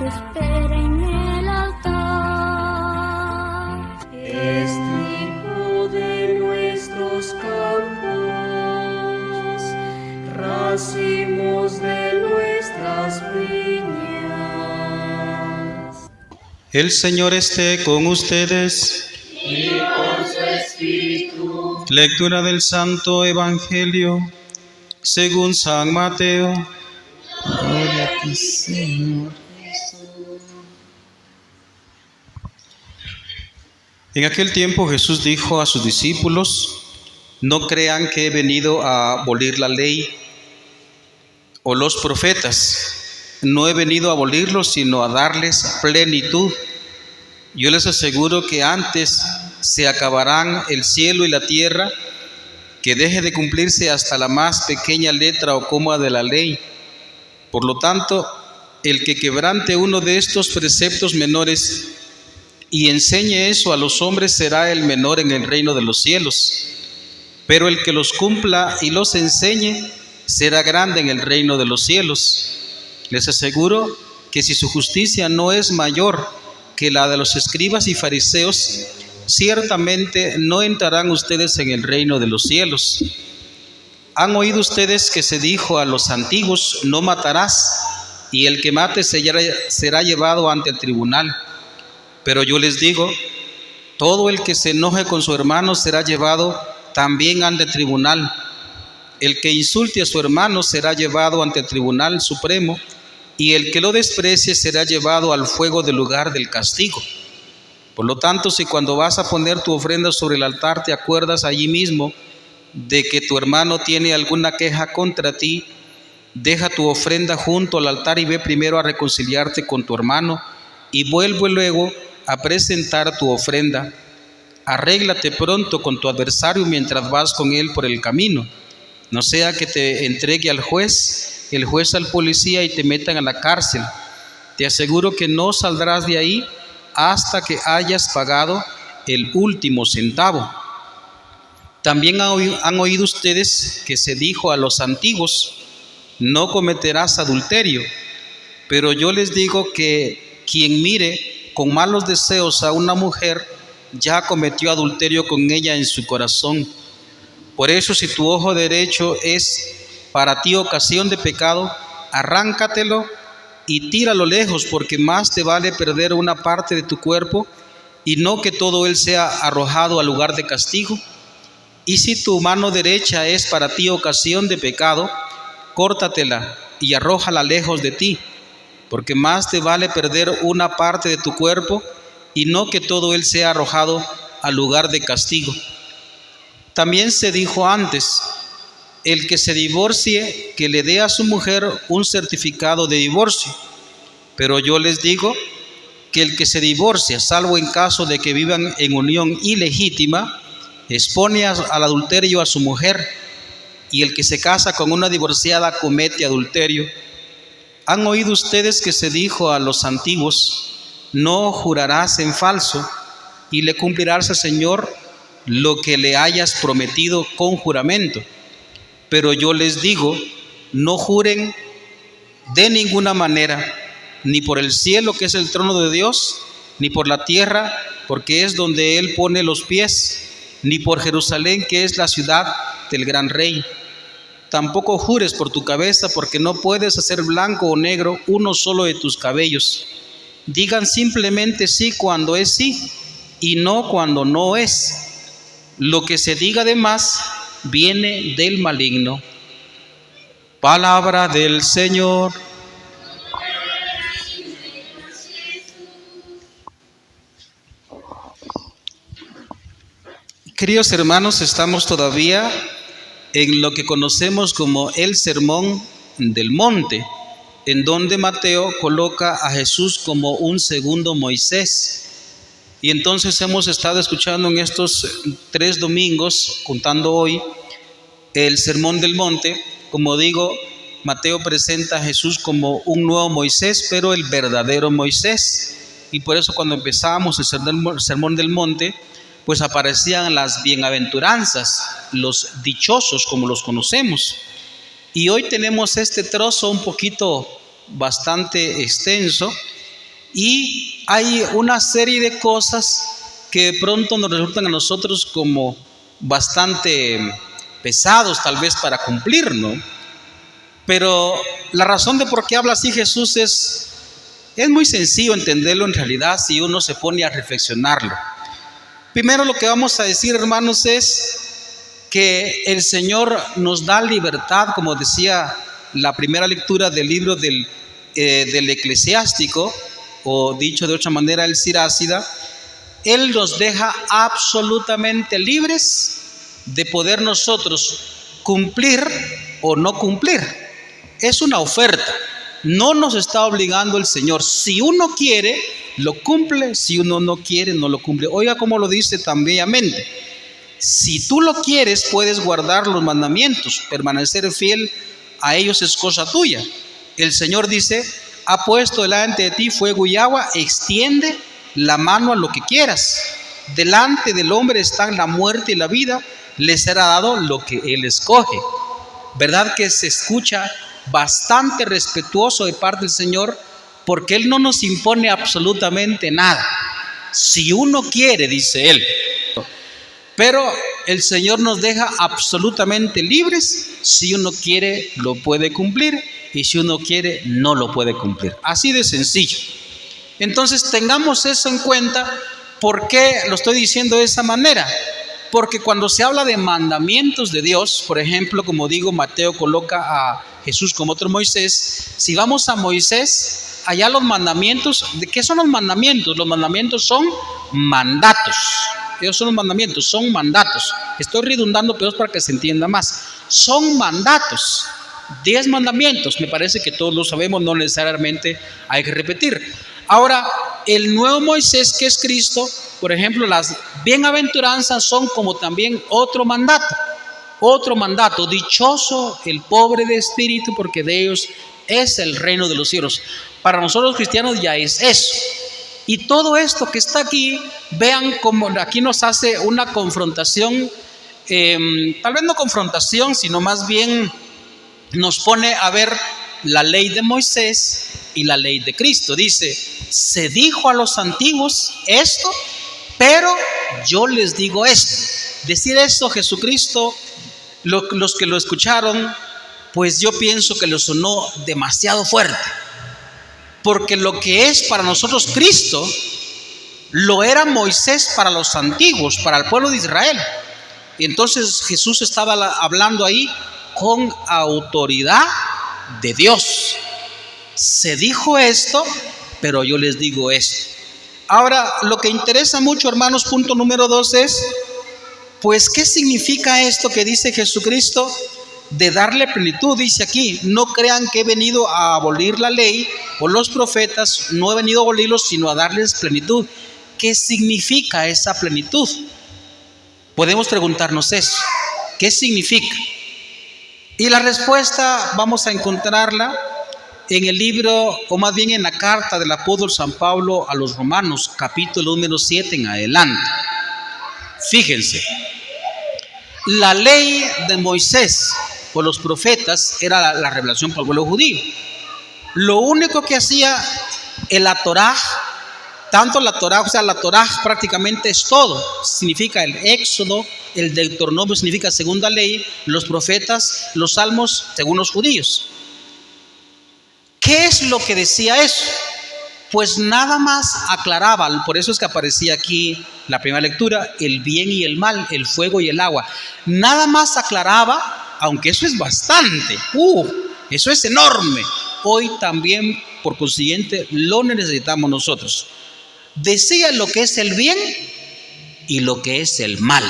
espera en el altar. Es trigo de nuestros campos, racimos de nuestras viñas. El Señor esté con ustedes. Y con su espíritu. Lectura del Santo Evangelio según San Mateo. Gloria a ti, Señor Jesús. En aquel tiempo Jesús dijo a sus discípulos: no crean que he venido a abolir la ley o los profetas. No he venido a abolirlos, sino a darles plenitud. Yo les aseguro que antes se acabarán el cielo y la tierra, que deje de cumplirse hasta la más pequeña letra o coma de la ley. Por lo tanto, el que quebrante uno de estos preceptos menores y enseñe eso a los hombres será el menor en el reino de los cielos. Pero el que los cumpla y los enseñe será grande en el reino de los cielos. Les aseguro que si su justicia no es mayor que la de los escribas y fariseos, ciertamente no entrarán ustedes en el reino de los cielos. Han oído ustedes que se dijo a los antiguos: no matarás, y el que mate será llevado ante el tribunal. Pero yo les digo, todo el que se enoje con su hermano será llevado también ante el tribunal. El que insulte a su hermano será llevado ante el tribunal supremo, y el que lo desprecie será llevado al fuego del lugar del castigo. Por lo tanto, si cuando vas a poner tu ofrenda sobre el altar te acuerdas allí mismo de que tu hermano tiene alguna queja contra ti, deja tu ofrenda junto al altar y ve primero a reconciliarte con tu hermano, y vuelve luego a presentar tu ofrenda. Arréglate pronto con tu adversario mientras vas con él por el camino, no sea que te entregue al juez, el juez al policía y te metan a la cárcel. Te aseguro que no saldrás de ahí hasta que hayas pagado el último centavo. También han oído ustedes que se dijo a los antiguos: no cometerás adulterio. Pero yo les digo que quien mire con malos deseos a una mujer ya cometió adulterio con ella en su corazón. Por eso, si tu ojo derecho es para ti ocasión de pecado, arráncatelo y tíralo lejos, porque más te vale perder una parte de tu cuerpo y no que todo él sea arrojado al lugar de castigo. Y si tu mano derecha es para ti ocasión de pecado, córtatela y arrójala lejos de ti, porque más te vale perder una parte de tu cuerpo y no que todo él sea arrojado al lugar de castigo. También se dijo antes: el que se divorcie, que le dé a su mujer un certificado de divorcio. Pero yo les digo que el que se divorcia, salvo en caso de que vivan en unión ilegítima, expone al adulterio a su mujer, y el que se casa con una divorciada comete adulterio. Han oído ustedes que se dijo a los antiguos: no jurarás en falso, y le cumplirás al Señor lo que le hayas prometido con juramento. Pero yo les digo, no juren de ninguna manera, ni por el cielo, que es el trono de Dios, ni por la tierra, porque es donde Él pone los pies, ni por Jerusalén, que es la ciudad del gran Rey. Tampoco jures por tu cabeza, porque no puedes hacer blanco o negro uno solo de tus cabellos. Digan simplemente sí cuando es sí, y no cuando no es. Lo que se diga de más viene del maligno. Palabra del Señor. Queridos hermanos, estamos todavía en lo que conocemos como el Sermón del Monte, en donde Mateo coloca a Jesús como un segundo Moisés. Y entonces hemos estado escuchando en estos 3 domingos, contando hoy, el Sermón del Monte. Como digo, Mateo presenta a Jesús como un nuevo Moisés, pero el verdadero Moisés. Y por eso cuando empezamos el Sermón del Monte, pues aparecían las bienaventuranzas, los dichosos como los conocemos. Y hoy tenemos este trozo un poquito bastante extenso, Y hay una serie de cosas que de pronto nos resultan a nosotros como bastante pesados tal vez para cumplir, ¿no? Pero la razón de por qué habla así Jesús es muy sencillo entenderlo en realidad si uno se pone a reflexionarlo. Primero lo que vamos a decir, hermanos, es que el Señor nos da libertad, como decía la primera lectura del libro del Eclesiástico, o dicho de otra manera el Sirácida. Él nos deja absolutamente libres de poder nosotros cumplir o no cumplir. Es una oferta. No nos está obligando el Señor. Si uno quiere, lo cumple. Si uno no quiere, no lo cumple. Oiga cómo lo dice tan bellamente. Si tú lo quieres, puedes guardar los mandamientos. Permanecer fiel a ellos es cosa tuya. El Señor dice: ha puesto delante de ti fuego y agua. Extiende la mano a lo que quieras. Delante del hombre están la muerte y la vida. Le será dado lo que él escoge. ¿Verdad que se escucha bastante respetuoso de parte del Señor? Porque Él no nos impone absolutamente nada. Si uno quiere, dice Él. Pero el Señor nos deja absolutamente libres. Si uno quiere, lo puede cumplir. Y si uno quiere, no lo puede cumplir. Así de sencillo. Entonces tengamos eso en cuenta. ¿Por qué lo estoy diciendo de esa manera? Porque cuando se habla de mandamientos de Dios, por ejemplo, como digo, Mateo coloca a Jesús como otro Moisés. Si vamos a Moisés, allá los mandamientos, ¿de qué son los mandamientos? Los mandamientos son mandatos. Ellos son los mandamientos, son mandatos. Estoy redundando, pero es para que se entienda más. Son mandatos. 10 mandamientos, me parece que todos lo sabemos, no necesariamente hay que repetir. Ahora, el nuevo Moisés, que es Cristo, por ejemplo, las bienaventuranzas son como también otro mandato. Otro mandato: dichoso el pobre de espíritu, porque de ellos es el reino de los cielos. Para nosotros cristianos ya es eso. Y todo esto que está aquí, vean cómo aquí nos hace una confrontación, tal vez no confrontación, sino más bien nos pone a ver la ley de Moisés y la ley de Cristo. Dice: se dijo a los antiguos esto, pero yo les digo esto. Decir esto Jesucristo, los que lo escucharon, pues yo pienso que lo sonó demasiado fuerte. Porque lo que es para nosotros Cristo, lo era Moisés para los antiguos, para el pueblo de Israel. Y entonces Jesús estaba hablando ahí con autoridad de Dios. Se dijo esto, pero yo les digo esto. Ahora, lo que interesa mucho, hermanos, punto número 2 es, pues, ¿qué significa esto que dice Jesucristo de darle plenitud? Dice aquí: no crean que he venido a abolir la ley o los profetas. No he venido a abolirlos, sino a darles plenitud. ¿Qué significa esa plenitud? Podemos preguntarnos eso. ¿Qué significa? Y la respuesta vamos a encontrarla en el libro, o más bien en la carta del apóstol San Pablo a los Romanos, capítulo número 7 en adelante. Fíjense, la ley de Moisés o los profetas era la revelación para el pueblo judío. Lo único que hacía la Torá, tanto la Torá, o sea, la Torá prácticamente es todo. Significa el Éxodo, el Deuteronomio significa segunda ley, los profetas, los salmos, según los judíos. ¿Qué es lo que decía eso? Pues nada más aclaraba, por eso es que aparecía aquí la primera lectura, el bien y el mal, el fuego y el agua. Nada más aclaraba, aunque eso es bastante, eso es enorme. Hoy también, por consiguiente, lo necesitamos nosotros. Decía lo que es el bien y lo que es el mal.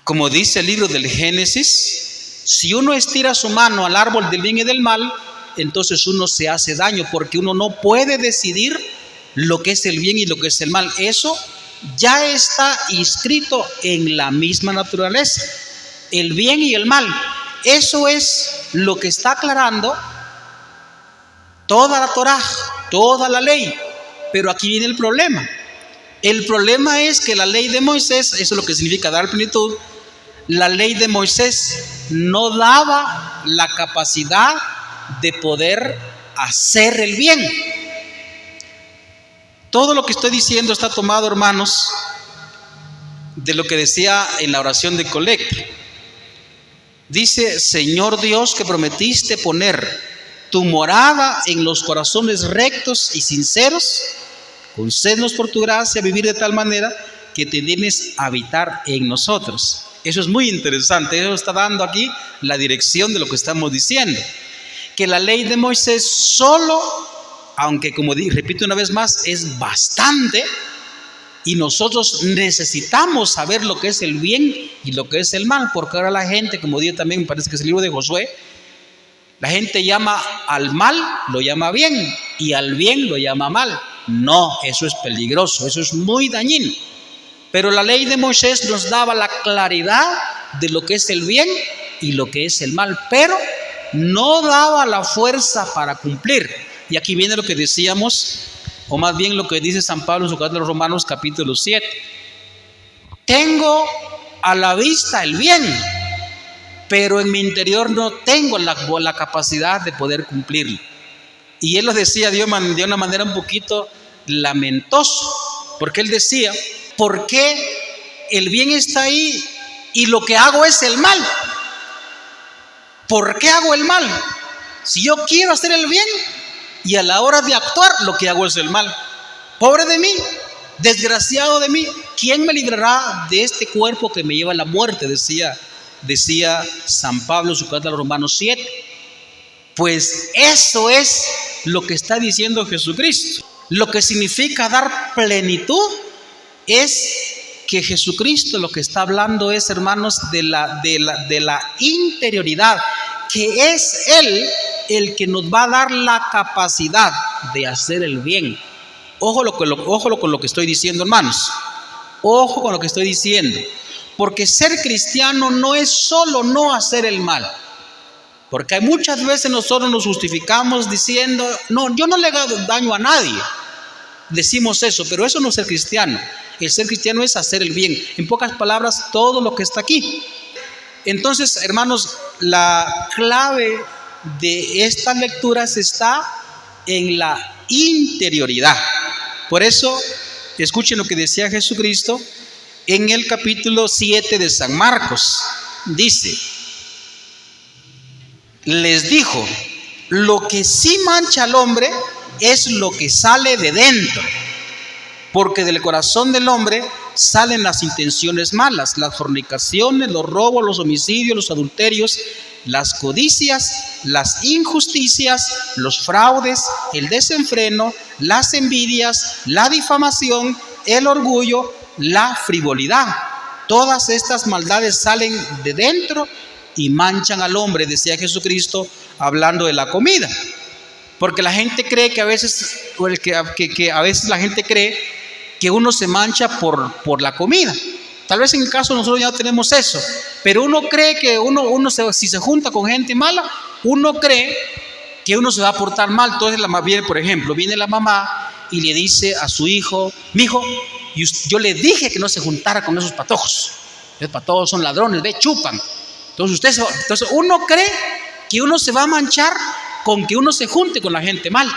Como dice el libro del Génesis, si uno estira su mano al árbol del bien y del mal, entonces uno se hace daño, porque uno no puede decidir lo que es el bien y lo que es el mal. Eso ya está inscrito en la misma naturaleza, el bien y el mal. Eso es lo que está aclarando toda la Torá, toda la ley. Pero aquí viene el problema. El problema es que la ley de Moisés, eso es lo que significa dar plenitud, la ley de Moisés no daba la capacidad de poder hacer el bien. Todo lo que estoy diciendo está tomado, hermanos, de lo que decía en la oración de colecta. Dice: Señor Dios, que prometiste poner tu morada en los corazones rectos y sinceros, concédenos por tu gracia vivir de tal manera que te dignes habitar en nosotros. Eso es muy interesante. Eso está dando aquí la dirección de lo que estamos diciendo. Que la ley de Moisés solo, aunque como repito una vez más, es bastante, y nosotros necesitamos saber lo que es el bien y lo que es el mal, porque ahora la gente, como digo también, me parece que es el libro de Josué, la gente llama al mal, lo llama bien, y al bien lo llama mal. No, eso es peligroso, eso es muy dañino. Pero la ley de Moisés nos daba la claridad de lo que es el bien y lo que es el mal, pero no daba la fuerza para cumplir. Y aquí viene lo que decíamos, o más bien lo que dice San Pablo en su carta a los Romanos capítulo 7. Tengo a la vista el bien, pero en mi interior no tengo la capacidad de poder cumplirlo. Y él lo decía de una manera un poquito lamentosa, porque él decía: ¿por qué el bien está ahí y lo que hago es el mal? ¿Por qué hago el mal? Si yo quiero hacer el bien y a la hora de actuar lo que hago es el mal. Pobre de mí, desgraciado de mí, ¿quién me librará de este cuerpo que me lleva a la muerte? Decía San Pablo en su carta a los Romanos 7. Pues eso es lo que está diciendo Jesucristo. Lo que significa dar plenitud es que Jesucristo lo que está hablando es, hermanos, de la interioridad, que es Él el que nos va a dar la capacidad de hacer el bien. Ojo con lo que estoy diciendo, hermanos. Ojo con lo que estoy diciendo. Porque ser cristiano no es solo no hacer el mal. Porque muchas veces nosotros nos justificamos diciendo: no, yo no le hago daño a nadie. Decimos eso, pero eso no es ser cristiano. El ser cristiano es hacer el bien. En pocas palabras, todo lo que está aquí. Entonces, hermanos, la clave de estas lecturas está en la interioridad. Por eso, escuchen lo que decía Jesucristo en el capítulo 7 de San Marcos. Dice: les dijo: lo que sí mancha al hombre es lo que sale de dentro, porque del corazón del hombre salen las intenciones malas, las fornicaciones, los robos, los homicidios, los adulterios, las codicias, las injusticias, los fraudes, el desenfreno, las envidias, la difamación, el orgullo, la frivolidad. Todas estas maldades salen de dentro y manchan al hombre, decía Jesucristo hablando de la comida. Porque la gente cree que a veces, a veces la gente cree que uno se mancha por la comida. Tal vez en el caso nosotros ya no tenemos eso, pero uno cree que si se junta con gente mala, uno cree que uno se va a portar mal. Entonces, por ejemplo, viene la mamá y le dice a su hijo: mijo, yo le dije que no se juntara con esos patojos. Los patojos son ladrones, chupan. Entonces uno cree que uno se va a manchar con que uno se junte con la gente mal.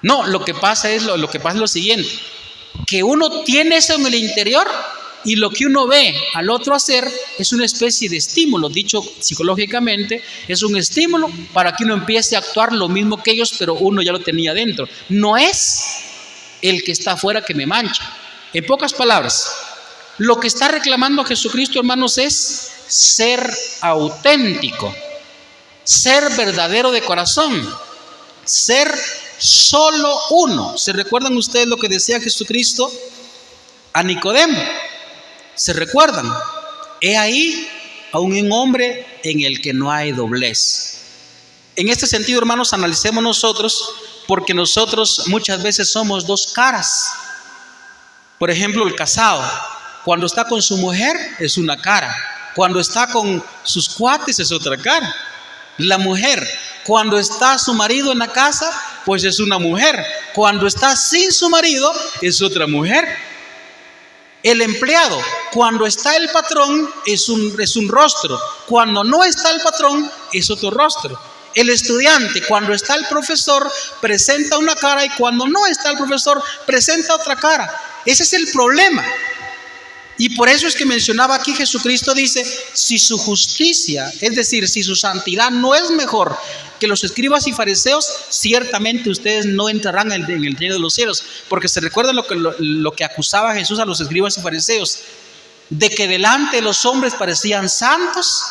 No, lo que pasa es lo siguiente: que uno tiene eso en el interior y lo que uno ve al otro hacer es una especie de estímulo. Dicho psicológicamente, es un estímulo para que uno empiece a actuar lo mismo que ellos, pero uno ya lo tenía dentro. No es el que está afuera que me mancha. En pocas palabras, lo que está reclamando Jesucristo, hermanos, es ser auténtico, ser verdadero de corazón, ser solo uno. ¿Se recuerdan ustedes lo que decía Jesucristo a Nicodemo? ¿Se recuerdan? He ahí a un hombre en el que no hay doblez. En este sentido, hermanos, analicemos nosotros, porque nosotros muchas veces somos dos caras. Por ejemplo, el casado, cuando está con su mujer es una cara, cuando está con sus cuates es otra cara. La mujer, cuando está su marido en la casa, pues es una mujer. Cuando está sin su marido, es otra mujer. El empleado, cuando está el patrón, es un rostro. Cuando no está el patrón, es otro rostro. El estudiante, cuando está el profesor, presenta una cara, y cuando no está el profesor, presenta otra cara. Ese es el problema. Y por eso es que mencionaba aquí, Jesucristo dice, si su justicia, es decir, si su santidad no es mejor que los escribas y fariseos, ciertamente ustedes no entrarán en el reino de los cielos. Porque se recuerdan lo que acusaba Jesús a los escribas y fariseos, de que delante de los hombres parecían santos,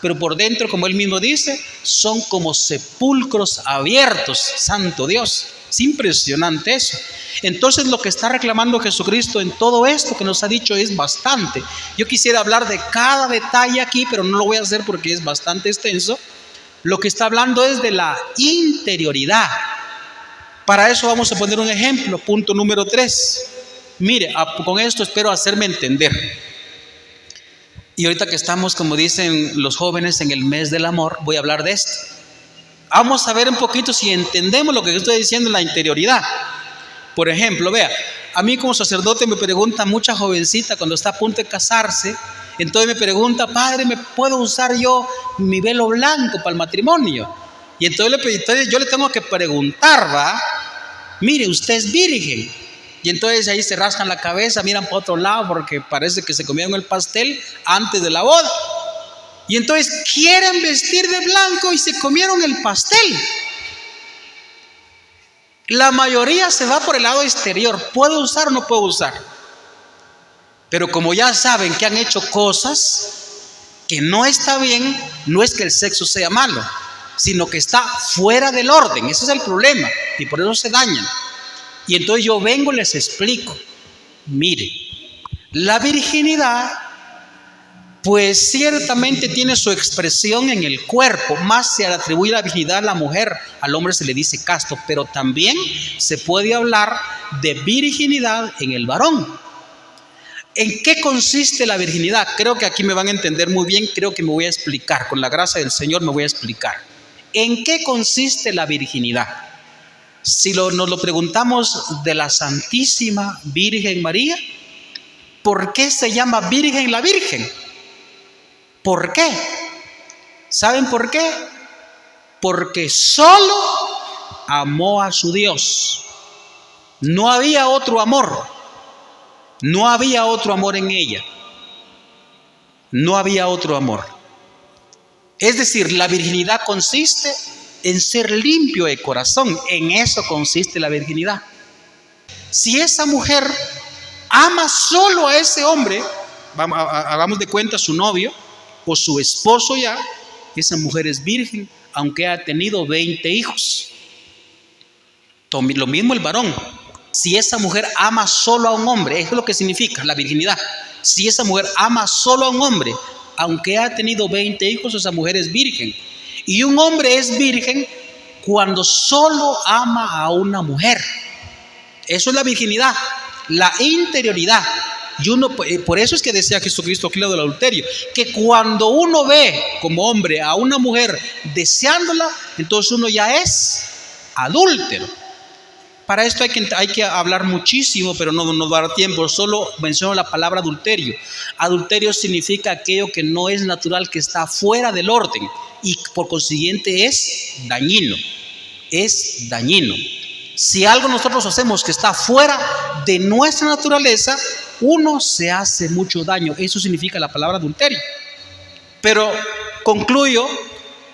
pero por dentro, como él mismo dice, son como sepulcros abiertos. Santo Dios, es impresionante eso. Entonces lo que está reclamando Jesucristo en todo esto que nos ha dicho es bastante. Yo quisiera hablar de cada detalle aquí, pero no lo voy a hacer porque es bastante extenso. Lo que está hablando es de la interioridad. Para eso vamos a poner un ejemplo, punto número 3. Mire, con esto espero hacerme entender. Y ahorita que estamos, como dicen los jóvenes, en el mes del amor, voy a hablar de esto. Vamos a ver un poquito si entendemos lo que estoy diciendo en la interioridad. Por ejemplo, vea, a mí como sacerdote me pregunta mucha jovencita cuando está a punto de casarse, entonces me pregunta, padre, ¿me puedo usar yo mi velo blanco para el matrimonio? Y entonces yo le tengo que preguntar, ¿va? Mire, usted es virgen. Y entonces ahí se rascan la cabeza, miran para otro lado porque parece que se comieron el pastel antes de la boda. Y entonces quieren vestir de blanco y se comieron el pastel. La mayoría se va por el lado exterior. ¿Puedo usar o no puedo usar? Pero como ya saben que han hecho cosas que no está bien, no es que el sexo sea malo, sino que está fuera del orden. Ese es el problema. Y por eso se dañan. Y entonces yo vengo y les explico. Mire, la virginidad pues ciertamente tiene su expresión en el cuerpo. Más se atribuye la virginidad a la mujer, al hombre se le dice casto, pero también se puede hablar de virginidad en el varón. ¿En qué consiste la virginidad? Creo que aquí me van a entender muy bien, creo que me voy a explicar, con la gracia del Señor me voy a explicar. ¿En qué consiste la virginidad? Si nos lo preguntamos de la Santísima Virgen María, ¿por qué se llama Virgen la Virgen? ¿Por qué? ¿Saben por qué? Porque solo amó a su Dios. No había otro amor. No había otro amor en ella. No había otro amor. Es decir, la virginidad consiste en ser limpio de corazón. En eso consiste la virginidad. Si esa mujer ama solo a ese hombre, hagamos de cuenta su novio o su esposo ya, esa mujer es virgen, aunque ha tenido 20 hijos. Lo mismo el varón. Si esa mujer ama solo a un hombre, eso es lo que significa la virginidad. Si esa mujer ama solo a un hombre, aunque ha tenido 20 hijos, esa mujer es virgen. Y un hombre es virgen cuando solo ama a una mujer. Eso es la virginidad, la interioridad. Y por eso es que decía Jesucristo aquí lo del adulterio, que cuando uno ve como hombre a una mujer deseándola, entonces uno ya es adúltero. Para esto hay que hablar muchísimo, pero no nos va a dar tiempo. Solo menciono la palabra adulterio. Adulterio significa aquello que no es natural, que está fuera del orden y por consiguiente es dañino. Es dañino. Si algo nosotros hacemos que está fuera de nuestra naturaleza, uno se hace mucho daño. Eso significa la palabra adulterio. Pero concluyo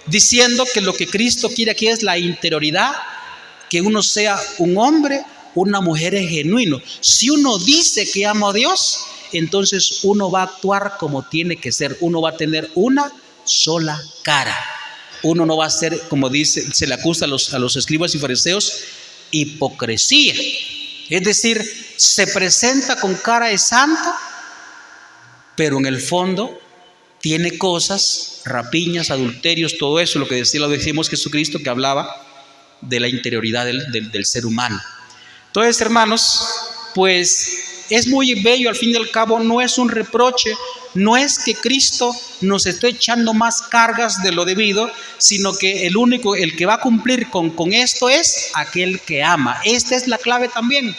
diciendo que lo que Cristo quiere aquí es la interioridad, que uno sea un hombre, una mujer genuino. Si uno dice que ama a Dios, entonces uno va a actuar como tiene que ser. Uno va a tener una sola cara. Uno no va a ser, como dice, se le acusa a los escribas y fariseos, hipocresía. Es decir, se presenta con cara de santo, pero en el fondo tiene cosas, rapiñas, adulterios, todo eso, lo que decimos Jesucristo, que hablaba de la interioridad del ser humano. Entonces, hermanos, pues es muy bello, al fin y al cabo no es un reproche, no es que Cristo nos esté echando más cargas de lo debido, sino que el que va a cumplir con esto es aquel que ama. Esta es la clave también.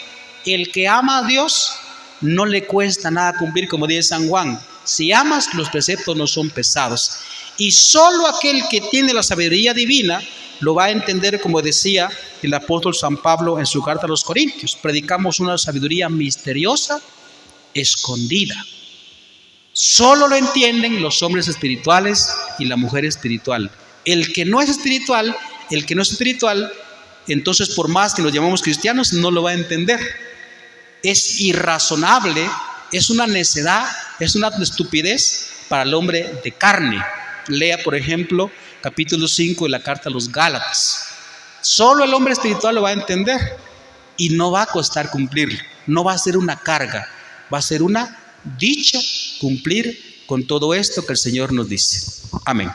El que ama a Dios no le cuesta nada cumplir, como dice San Juan. Si amas, los preceptos no son pesados. Y solo aquel que tiene la sabiduría divina lo va a entender, como decía el apóstol San Pablo en su carta a los Corintios. Predicamos una sabiduría misteriosa, escondida. Solo lo entienden los hombres espirituales y la mujer espiritual. El que no es espiritual, entonces por más que nos llamamos cristianos, no lo va a entender. Es irrazonable, es una necedad, es una estupidez para el hombre de carne. Lea, por ejemplo, capítulo 5 de la carta a los Gálatas. Solo el hombre espiritual lo va a entender y no va a costar cumplirlo. No va a ser una carga, va a ser una dicha cumplir con todo esto que el Señor nos dice. Amén.